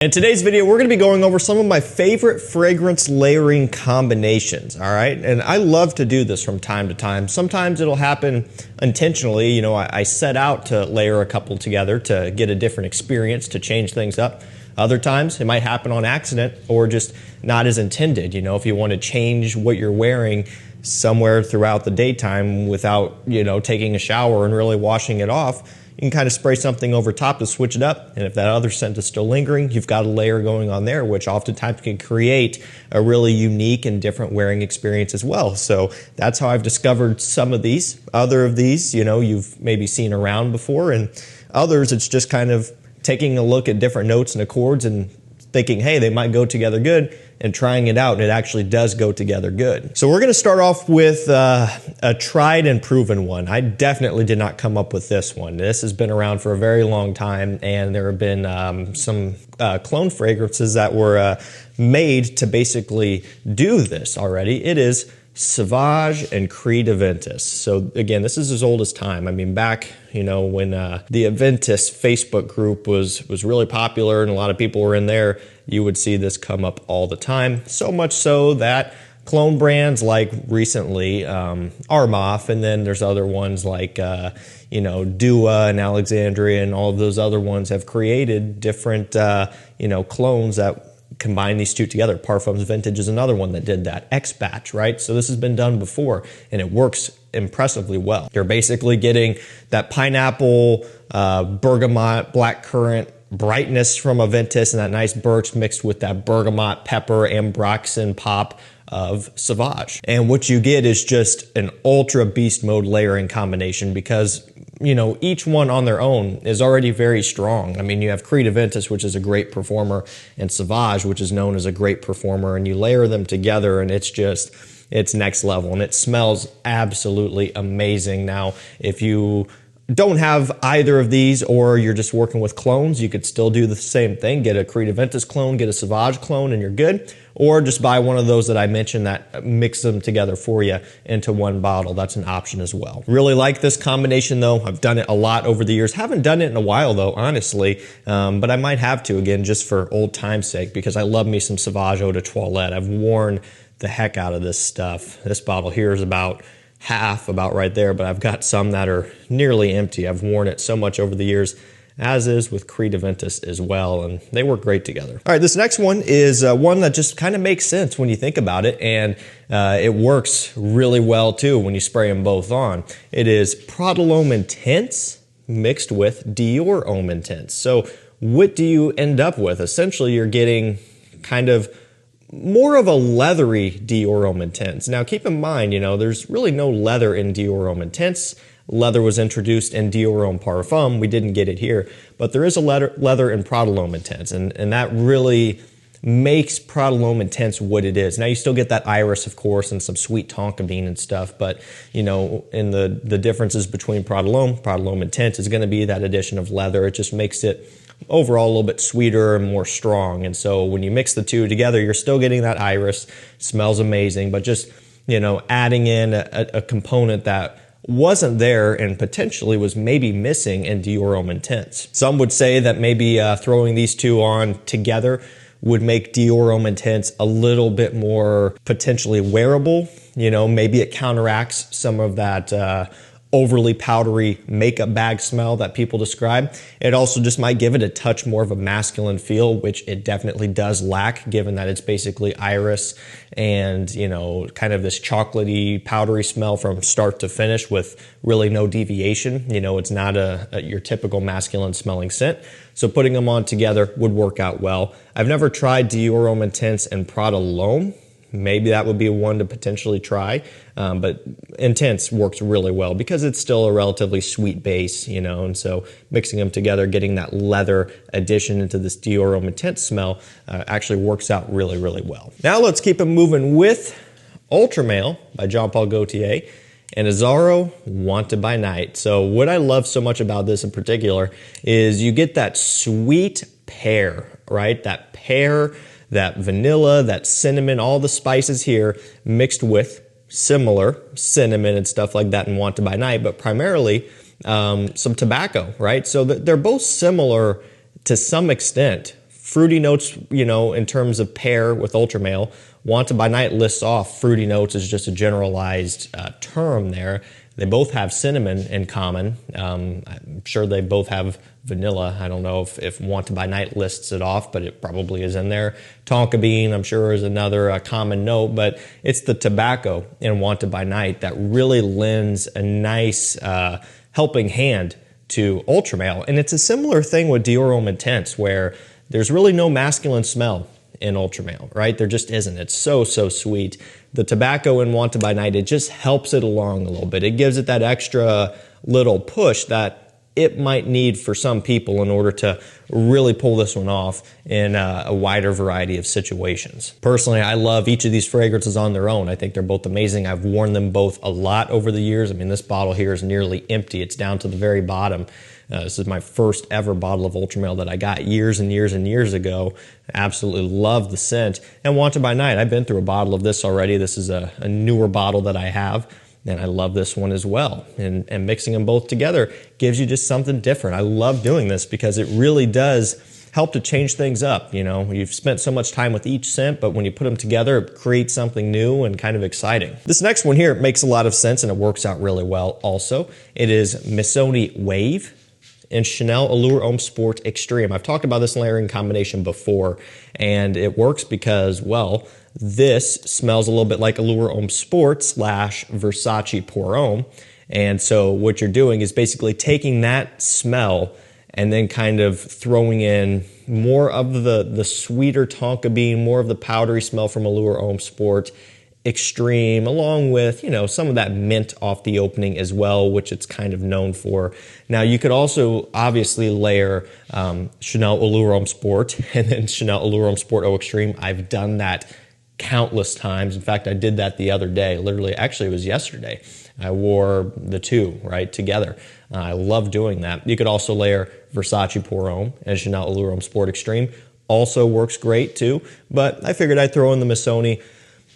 In today's video, we're going to be going over some of my favorite fragrance layering combinations, all right? And I love to do this from time to time. Sometimes it'll happen intentionally. You know, I set out to layer a couple together to get a different experience, to change things up. Other times, it might happen on accident or just not as intended. You know, if you want to change what you're wearing somewhere throughout the daytime without, you know, taking a shower and really washing it off, you can kind of spray something over top to switch it up. And if that other scent is still lingering, you've got a layer going on there, which oftentimes can create a really unique and different wearing experience as well. So that's how I've discovered some of these. Other of these, you know, you've maybe seen around before, and others, it's just kind of taking a look at different notes and accords and thinking, hey, they might go together good, and trying it out, and it actually does go together good. So we're gonna start off with a tried and proven one. I definitely did not come up with this one. This has been around for a very long time, and there have been some clone fragrances that were made to basically do this already. It is Sauvage and Aventus. So again, this is as old as time. I mean, back, you know, when the Aventus Facebook group was really popular and a lot of people were in there, you would see this come up all the time. So much so that clone brands like recently Armoff, and then there's other ones like you know, Dior and Alexandria and all of those other ones have created different you know, clones that combine these two together. Parfums Vintage is another one that did that. X-Batch, right? So this has been done before, and it works impressively well. You're basically getting that pineapple, bergamot, blackcurrant brightness from Aventus, and that nice birch mixed with that bergamot, pepper, ambroxan pop of Sauvage. And what you get is just an ultra beast mode layering combination, because you know, each one on their own is already very strong. I mean, you have Aventus, which is a great performer, and Sauvage, which is known as a great performer, and you layer them together and it's just, it's next level, and it smells absolutely amazing. Now, if you don't have either of these, or you're just working with clones, you could still do the same thing. Get a Aventus clone, get a Sauvage clone, and you're good. Or just buy one of those that I mentioned that mix them together for you into one bottle. That's an option as well. Really like this combination though. I've done it a lot over the years. Haven't done it in a while though, honestly. But I might have to again, just for old time's sake, because I love me some Sauvage Eau de Toilette. I've worn the heck out of this stuff. This bottle here is about half, about right there, but I've got some that are nearly empty. I've worn it so much over the years, as is with Aventus as well, and they work great together. All right, this next one is one that just kind of makes sense when you think about it, and it works really well too when you spray them both on. It is Prada Homme Intense mixed with Dior Homme Intense. So what do you end up with? Essentially, you're getting kind of more of a leathery Dior Homme Intense. Now, keep in mind, you know, there's really no leather in Dior Homme Intense. Leather was introduced in Dior Homme Parfum. We didn't get it here, but there is a leather in Prada Homme Intense, and that really makes Prada Homme Intense what it is. Now, you still get that iris, of course, and some sweet tonka bean and stuff, but, you know, in the differences between Prada Homme Intense is going to be that addition of leather. It just makes it overall a little bit sweeter and more strong. And so when you mix the two together, you're still getting that iris. Smells amazing, but just, you know, adding in a component that wasn't there and potentially was maybe missing in Dior Homme Intense. Some would say that maybe throwing these two on together would make Dior Homme Intense a little bit more potentially wearable. You know, maybe it counteracts some of that overly powdery makeup bag smell that people describe. It also just might give it a touch more of a masculine feel, which it definitely does lack, given that it's basically iris and, you know, kind of this chocolatey, powdery smell from start to finish with really no deviation. You know, it's not your typical masculine smelling scent. So putting them on together would work out well. I've never tried Dior Homme Intense and Prada L'Homme. Maybe that would be one to potentially try, but Intense works really well because it's still a relatively sweet base, you know, and so mixing them together, getting that leather addition into this Dior Homme Intense smell actually works out really, really well. Now let's keep it moving with Ultra Male by Jean Paul Gaultier and Azzaro Wanted by Night. So what I love so much about this in particular is you get that sweet pear, right? That pear, that vanilla, that cinnamon, all the spices here mixed with similar cinnamon and stuff like that in Wanted by Night, but primarily some tobacco, right? So they're both similar to some extent Fruity notes, you know, in terms of pair with Ultra Male. Wanted by Night lists off fruity notes as just a generalized term there. They both have cinnamon in common. I'm sure they both have vanilla. I don't know if Wanted by Night lists it off, but it probably is in there. Tonka bean, I'm sure, is another common note, but it's the tobacco in Wanted by Night that really lends a nice helping hand to Ultra Male. And it's a similar thing with Dior Homme Intense, where there's really no masculine smell in Ultra Male, right? There just isn't. It's so sweet. The tobacco in Wanted by Night, it just helps it along a little bit. It gives it that extra little push that it might need for some people in order to really pull this one off in a wider variety of situations. Personally, I love each of these fragrances on their own. I think they're both amazing. I've worn them both a lot over the years. I mean, this bottle here is nearly empty. It's down to the very bottom. This is my first ever bottle of Ultra Male that I got years and years ago. Absolutely love the scent. And Wanted by Night, I've been through a bottle of this already. This is a newer bottle that I have. And I love this one as well. And mixing them both together gives you just something different. I love doing this because it really does help to change things up. You know, you've spent so much time with each scent, but when you put them together, it creates something new and kind of exciting. This next one here makes a lot of sense and it works out really well also. It is Missoni Wave and Chanel Allure Homme Sport Extreme. I've talked about this layering combination before, and it works because, well, this smells a little bit like Allure Homme Sport / Versace Pour Homme. And so what you're doing is basically taking that smell and then kind of throwing in more of the sweeter tonka bean, more of the powdery smell from Allure Homme Sport Extreme, along with, you know, some of that mint off the opening as well, which it's kind of known for. Now, you could also obviously layer Chanel Allure Homme Sport and then Chanel Allure Homme Sport Eau Extreme. I've done that countless times. In fact, I did that the other day. Literally, actually, it was yesterday. I wore the two, right, together. I love doing that. You could also layer Versace Pour Homme and Chanel Allure Homme Sport Extreme. Also works great, too. But I figured I'd throw in the Missoni.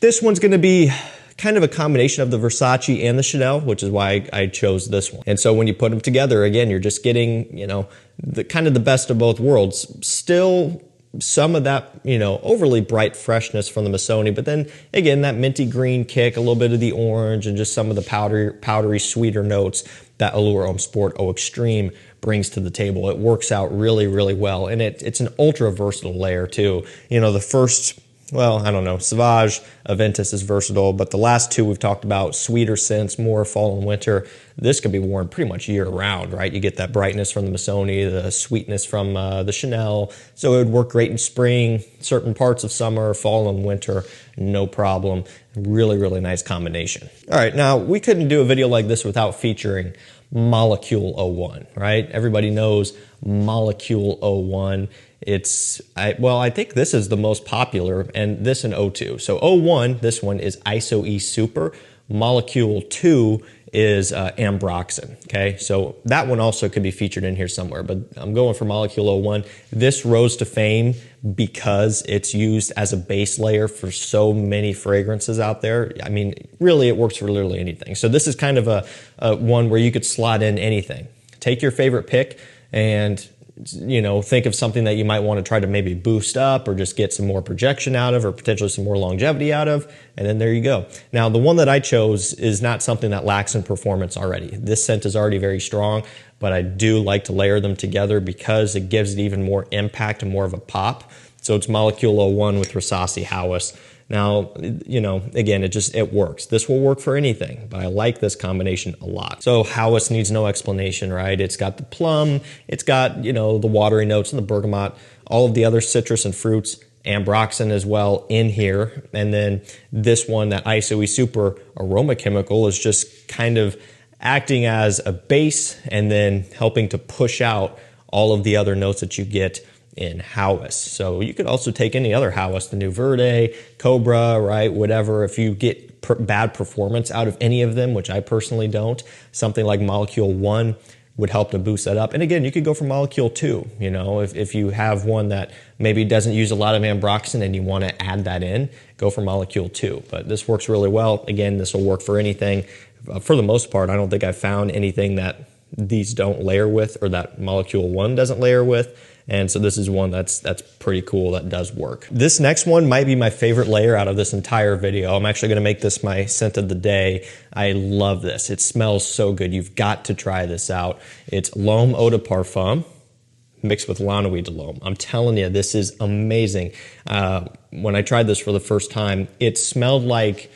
This one's going to be kind of a combination of the Versace and the Chanel, which is why I chose this one. And so when you put them together, again, you're just getting, you know, the kind of the best of both worlds. Still some of that, you know, overly bright freshness from the Missoni, but then again, that minty green kick, a little bit of the orange, and just some of the powdery, sweeter notes that Allure Homme Sport Eau Extreme brings to the table. It works out really well, and it's an ultra versatile layer too. You know, the first, well, I don't know, Sauvage, Aventus is versatile, but the last two we've talked about, sweeter scents, more fall and winter. This could be worn pretty much year round, right? You get that brightness from the Missoni, the sweetness from the Chanel. So it would work great in spring, certain parts of summer, fall and winter, no problem. Really nice combination. All right, now we couldn't do a video like this without featuring Molecule 01, right? Everybody knows Molecule 01. I think this is the most popular, and this and 02. So 01, this one is ISO E Super. Molecule 2 is Ambroxan, okay? So that one also could be featured in here somewhere, but I'm going for Molecule 01. This rose to fame because it's used as a base layer for so many fragrances out there. I mean, really, it works for literally anything. So this is kind of a one where you could slot in anything. Take your favorite pick and, you know, think of something that you might want to try to maybe boost up or just get some more projection out of, or potentially some more longevity out of, and then there you go. Now, the one that I chose is not something that lacks in performance already. This scent is already very strong, but I do like to layer them together because it gives it even more impact and more of a pop. So it's Molecule 01 with Rasasi Hawas. Now, you know, again, it works. This will work for anything, but I like this combination a lot. So Hawas needs no explanation, right? It's got the plum, it's got, you know, the watery notes and the bergamot, all of the other citrus and fruits, Ambroxan as well in here. And then this one, that ISO E Super aroma chemical, is just kind of acting as a base and then helping to push out all of the other notes that you get in Hawas. So you could also take any other Hawas, the New Verde, Cobra, right, whatever. If you get bad performance out of any of them, which I personally don't, something like Molecule 1 would help to boost that up. And again, you could go for Molecule 2, you know, if you have one that maybe doesn't use a lot of Ambroxan and you want to add that in, go for Molecule 2. But this works really well. Again, this will work for anything. For the most part, I don't think I've found anything that these don't layer with, or that Molecule 1 doesn't layer with. And so this is one that's pretty cool, that does work. This next one might be my favorite layer out of this entire video. I'm actually gonna make this my scent of the day. I love this. It smells so good. You've got to try this out. It's L'Homme Eau de Parfum mixed with La Nuit de l'Homme. I'm telling you, this is amazing. When I tried this for the first time, it smelled like,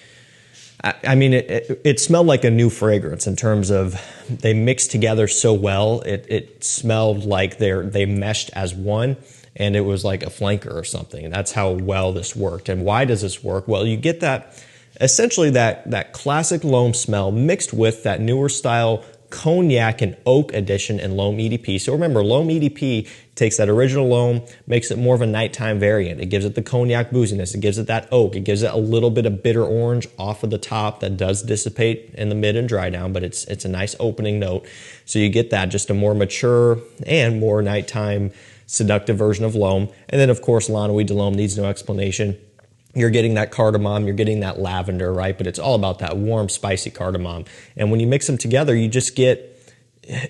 I mean, it smelled like a new fragrance in terms of they mixed together so well. It smelled like they meshed as one, and it was like a flanker or something. That's how well this worked. And why does this work? Well, you get that, essentially that classic L'Homme smell mixed with that newer style cognac and oak addition in L'Homme EDP. So remember, L'Homme EDP takes that original L'Homme, makes it more of a nighttime variant. It gives it the cognac booziness. It gives it that oak. It gives it a little bit of bitter orange off of the top that does dissipate in the mid and dry down, but it's a nice opening note. So you get that, just a more mature and more nighttime seductive version of L'Homme. And then of course, La Nuit de l'Homme needs no explanation. You're getting that cardamom, you're getting that lavender, right? But it's all about that warm, spicy cardamom. And when you mix them together, you just get,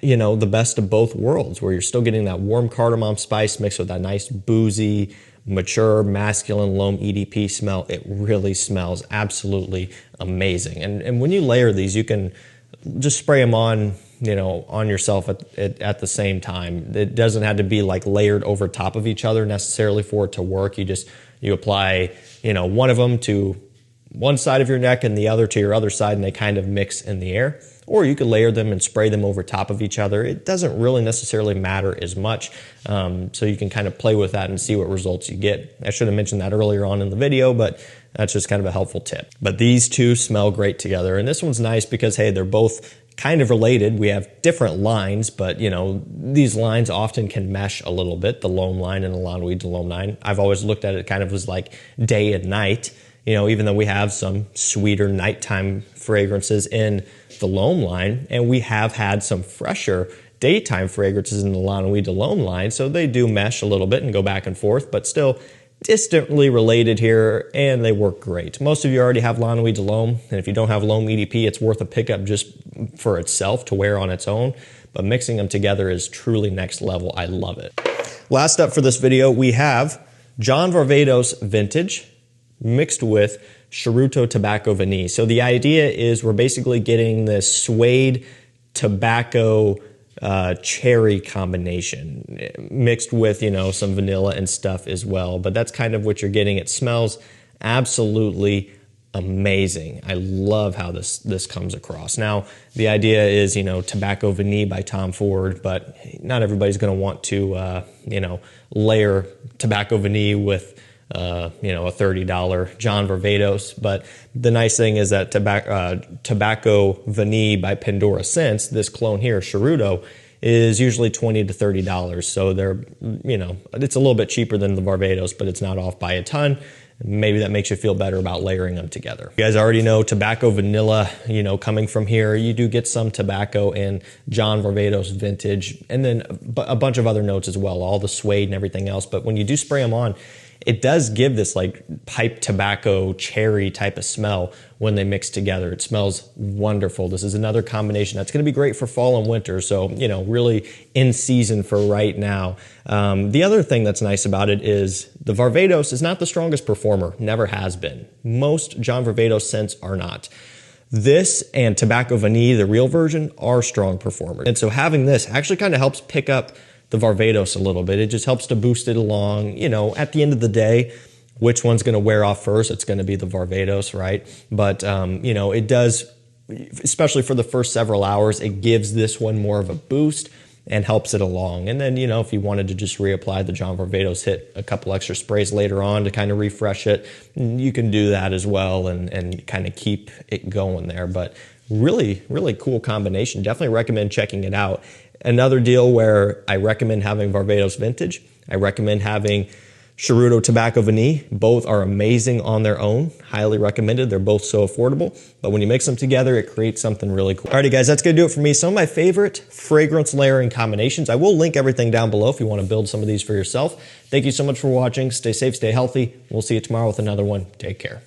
you know, the best of both worlds, where you're still getting that warm cardamom spice mixed with that nice boozy, mature, masculine L'Homme EDP smell. It really smells absolutely amazing. And when you layer these, you can just spray them on, you know, on yourself at the same time. It doesn't have to be like layered over top of each other necessarily for it to work. You apply, you know, one of them to one side of your neck and the other to your other side, and they kind of mix in the air. Or you could layer them and spray them over top of each other. It doesn't really necessarily matter as much. So you can kind of play with that and see what results you get. I should have mentioned that earlier on in the video, but that's just kind of a helpful tip. But these two smell great together. And this one's nice because, hey, they're both kind of related. We have different lines, but you know, these lines often can mesh a little bit, the L'Homme line and the La Nuit de l'Homme line. I've always looked at it kind of as like day and night, you know, even though we have some sweeter nighttime fragrances in the L'Homme line, and we have had some fresher daytime fragrances in the La Nuit de l'Homme line, so they do mesh a little bit and go back and forth, but still distantly related here, and they work great. Most of you already have La Nuit de l'Homme, and if you don't have L'Homme EDP, it's worth a pickup just for itself to wear on its own, but mixing them together is truly next level. I love it. Last up for this video, we have John Varvatos Vintage mixed with Charuto Tobacco Vanille. So the idea is we're basically getting this suede tobacco cherry combination mixed with, you know, some vanilla and stuff as well. But that's kind of what you're getting. It smells absolutely amazing. I love how this comes across. Now, the idea is, you know, Tobacco Vanille by Tom Ford, but not everybody's going to want to, you know, layer Tobacco Vanille with you know, a $30 John Varvatos. But the nice thing is that Tobacco Vanille by Pandora Scents, this clone here, Charuto, is usually $20 to $30. So they're, you know, it's a little bit cheaper than the Varvatos, but it's not off by a ton. Maybe that makes you feel better about layering them together. You guys already know Tobacco Vanilla, you know, coming from here, you do get some tobacco and John Varvatos Vintage, and then a bunch of other notes as well, all the suede and everything else. But when you do spray them on, it does give this like pipe tobacco cherry type of smell when they mix together. It smells wonderful. This is another combination that's going to be great for fall and winter. So, you know, really in season for right now. The other thing that's nice about it is the Varvatos is not the strongest performer, never has been. Most John Varvatos scents are not. This and Tobacco Vanille, the real version, are strong performers. And so having this actually kind of helps pick up the Varvatos a little bit. It just helps to boost it along. You know, at the end of the day, which one's going to wear off first? It's going to be the Varvatos, right? But, you know, it does, especially for the first several hours, it gives this one more of a boost and helps it along. And then, you know, if you wanted to just reapply the John Varvatos, hit a couple extra sprays later on to kind of refresh it, you can do that as well and kind of keep it going there. But really, really cool combination. Definitely recommend checking it out. Another deal where I recommend having Varvatos Vintage. I recommend having Charuto Tobacco Vanille. Both are amazing on their own. Highly recommended. They're both so affordable. But when you mix them together, it creates something really cool. Alrighty guys, that's going to do it for me. Some of my favorite fragrance layering combinations. I will link everything down below if you want to build some of these for yourself. Thank you so much for watching. Stay safe, stay healthy. We'll see you tomorrow with another one. Take care.